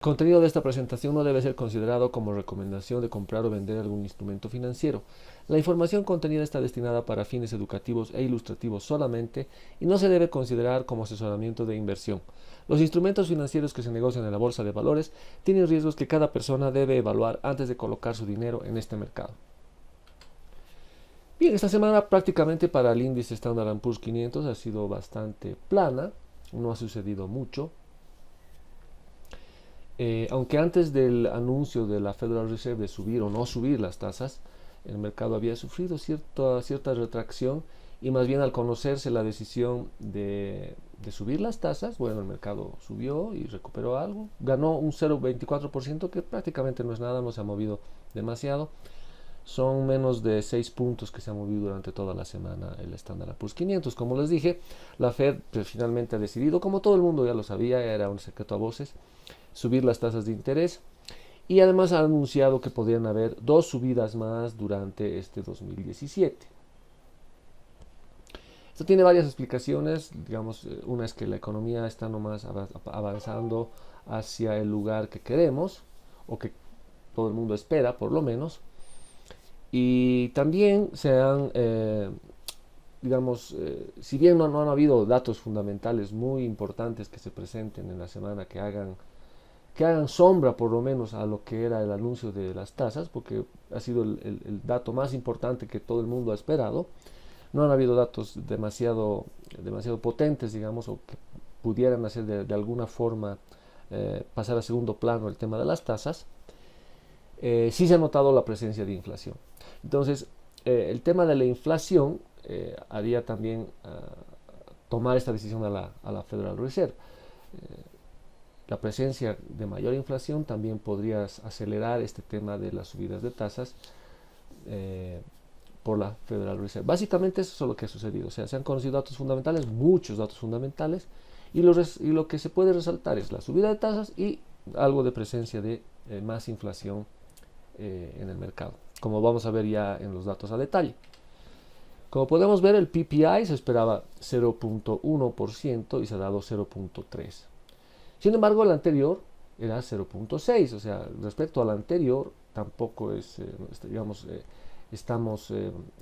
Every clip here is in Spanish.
El contenido de esta presentación no debe ser considerado como recomendación de comprar o vender algún instrumento financiero. La información contenida está destinada para fines educativos e ilustrativos solamente y no se debe considerar como asesoramiento de inversión. Los instrumentos financieros que se negocian en la bolsa de valores tienen riesgos que cada persona debe evaluar antes de colocar su dinero en este mercado. Bien, esta semana prácticamente para el índice Standard & Poor's 500 ha sido bastante plana, no ha sucedido mucho. Aunque antes del anuncio de la Federal Reserve de subir o no subir las tasas, el mercado había sufrido cierta retracción y más bien al conocerse la decisión de subir las tasas, bueno, el mercado subió y recuperó algo, ganó un 0,24% que prácticamente no es nada, no se ha movido demasiado. Son menos de 6 puntos que se ha movido durante toda la semana el Standard & Poor's 500. Como les dije, la Fed finalmente ha decidido, como todo el mundo ya lo sabía, era un secreto a voces, subir las tasas de interés y además ha anunciado que podrían haber 2 subidas más durante este 2017. Esto tiene varias explicaciones, digamos, una es que la economía está nomás avanzando hacia el lugar que queremos o que todo el mundo espera por lo menos, y también se han, digamos, si bien no han habido datos fundamentales muy importantes que se presenten en la semana que hagan sombra por lo menos a lo que era el anuncio de las tasas, porque ha sido el dato más importante que todo el mundo ha esperado. No han habido datos demasiado potentes, digamos, o que pudieran hacer de alguna forma pasar a segundo plano el tema de las tasas. Sí se ha notado la presencia de inflación. Entonces, el tema de la inflación haría también tomar esta decisión a la Federal Reserve. La presencia de mayor inflación también podría acelerar este tema de las subidas de tasas por la Federal Reserve. Básicamente eso es lo que ha sucedido. O sea, se han conocido datos fundamentales, muchos datos fundamentales, y lo que se puede resaltar es la subida de tasas y algo de presencia de más inflación en el mercado, como vamos a ver ya en los datos a detalle. Como podemos ver, el PPI se esperaba 0,1% y se ha dado 0,3%. Sin embargo, el anterior era 0,6%, o sea, respecto al anterior tampoco es, digamos, estamos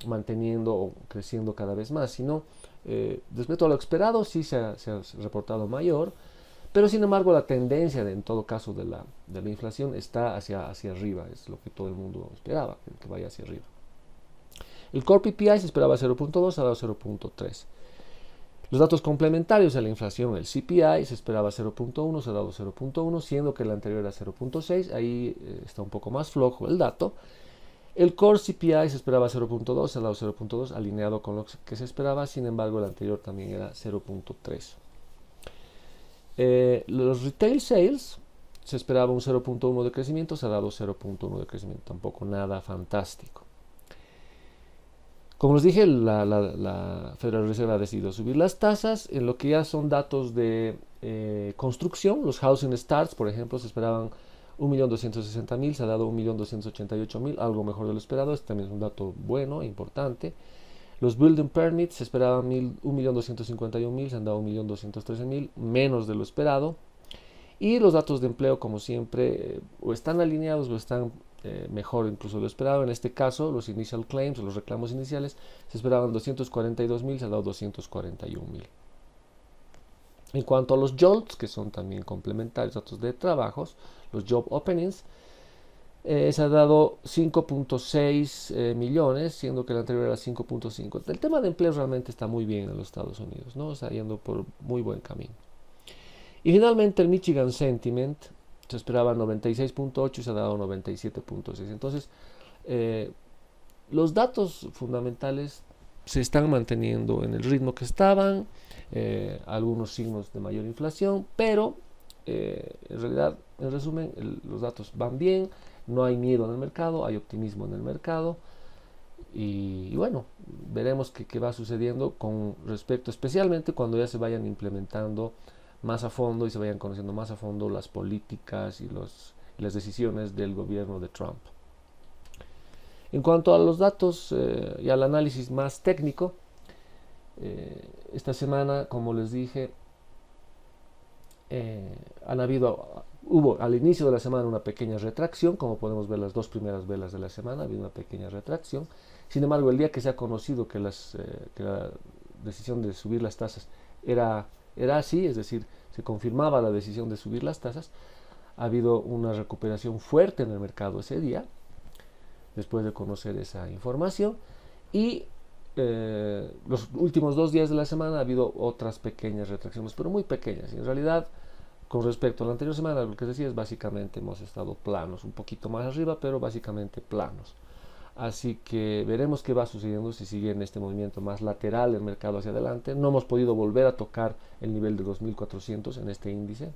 manteniendo o creciendo cada vez más, sino respecto a lo esperado sí se ha reportado mayor, pero sin embargo la tendencia en todo caso de la inflación está hacia arriba, es lo que todo el mundo esperaba, que vaya hacia arriba. El Core PPI se esperaba 0,2, se ha dado 0,3. Los datos complementarios a la inflación, el CPI, se esperaba 0,1, se ha dado 0,1, siendo que el anterior era 0,6, ahí está un poco más flojo el dato. El Core CPI se esperaba 0,2, se ha dado 0,2, alineado con lo que se esperaba, sin embargo el anterior también era 0,3. Los Retail Sales se esperaba un 0,1 de crecimiento, se ha dado 0,1 de crecimiento, tampoco nada fantástico. Como les dije, la Federal Reserve ha decidido subir las tasas en lo que ya son datos de construcción. Los housing starts, por ejemplo, se esperaban 1.260.000, se ha dado 1.288.000, algo mejor de lo esperado. Este también es un dato bueno e importante. Los building permits se esperaban 1.251.000, se han dado 1.213.000, menos de lo esperado. Y los datos de empleo, como siempre, o están alineados o están mejor incluso de lo esperado. En este caso, los initial claims o los reclamos iniciales se esperaban 242.000, se ha dado 241.000. En cuanto a los JOLTS, que son también complementarios, datos de trabajos, los job openings, se ha dado 5.6 millones, siendo que el anterior era 5.5. El tema de empleo realmente está muy bien en los Estados Unidos, ¿no? Está yendo por muy buen camino. Y finalmente el Michigan Sentiment se esperaba 96.8 y se ha dado 97.6. Entonces, los datos fundamentales se están manteniendo en el ritmo que estaban, algunos signos de mayor inflación, pero en realidad, en resumen, los datos van bien, no hay miedo en el mercado, hay optimismo en el mercado, y bueno, veremos qué va sucediendo con respecto, especialmente cuando ya se vayan implementando más a fondo y se vayan conociendo más a fondo las políticas y las decisiones del gobierno de Trump. En cuanto a los datos y al análisis más técnico, esta semana, como les dije, han habido Hubo al inicio de la semana una pequeña retracción, como podemos ver las dos primeras velas de la semana, había una pequeña retracción. Sin embargo, el día que se ha conocido que la decisión de subir las tasas era así, es decir, se confirmaba la decisión de subir las tasas, ha habido una recuperación fuerte en el mercado ese día, después de conocer esa información, y los últimos 2 días de la semana ha habido otras pequeñas retracciones, pero muy pequeñas, y en realidad con respecto a la anterior semana, lo que decía es básicamente hemos estado planos, un poquito más arriba, pero básicamente planos. Así que veremos qué va sucediendo si sigue en este movimiento más lateral el mercado hacia adelante. No hemos podido volver a tocar el nivel de 2400 en este índice,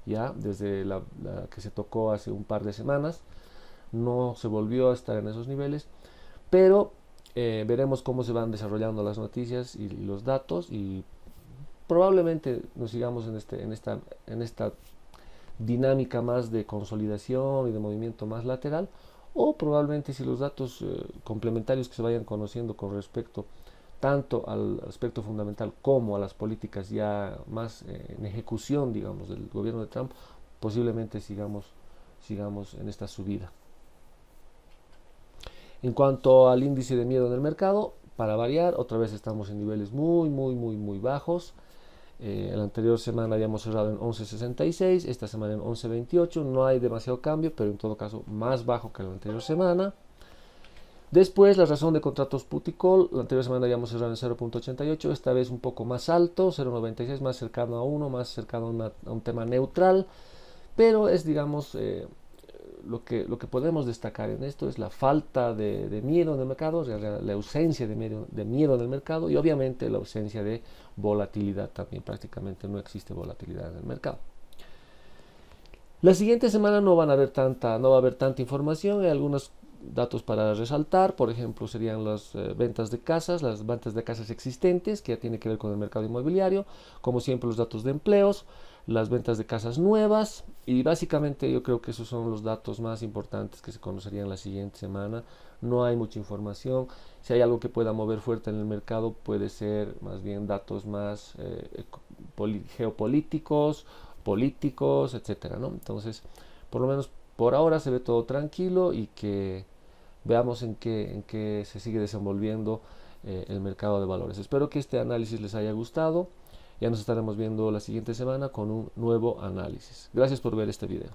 ya desde la que se tocó hace un par de semanas. No se volvió a estar en esos niveles, pero veremos cómo se van desarrollando las noticias y los datos, y probablemente nos sigamos en esta dinámica más de consolidación y de movimiento más lateral, o probablemente si los datos complementarios que se vayan conociendo con respecto tanto al aspecto fundamental como a las políticas ya más en ejecución, digamos, del gobierno de Trump, posiblemente sigamos en esta subida. En cuanto al índice de miedo en el mercado, para variar, otra vez estamos en niveles muy bajos. La anterior semana habíamos cerrado en 11.66, esta semana en 11.28, no hay demasiado cambio, pero en todo caso más bajo que la anterior semana. Después la razón de contratos put y call, la anterior semana habíamos cerrado en 0.88, esta vez un poco más alto, 0.96, más cercano a 1, más cercano a un tema neutral, pero es, digamos, lo que podemos destacar en esto es la falta de miedo en el mercado, la ausencia de miedo en el mercado, y obviamente la ausencia de volatilidad también. Prácticamente no existe volatilidad en el mercado. La siguiente semana no va a haber tanta información. Hay algunos datos para resaltar, por ejemplo serían las ventas de casas, las ventas de casas existentes, que ya tiene que ver con el mercado inmobiliario, como siempre los datos de empleos, las ventas de casas nuevas, y básicamente yo creo que esos son los datos más importantes que se conocerían la siguiente semana. No hay mucha información. Si hay algo que pueda mover fuerte en el mercado, puede ser más bien datos más geopolíticos, políticos, etcétera, ¿no? Entonces, por lo menos por ahora se ve todo tranquilo, y que veamos en qué se sigue desenvolviendo el mercado de valores. Espero que este análisis les haya gustado. Ya nos estaremos viendo la siguiente semana con un nuevo análisis. Gracias por ver este video.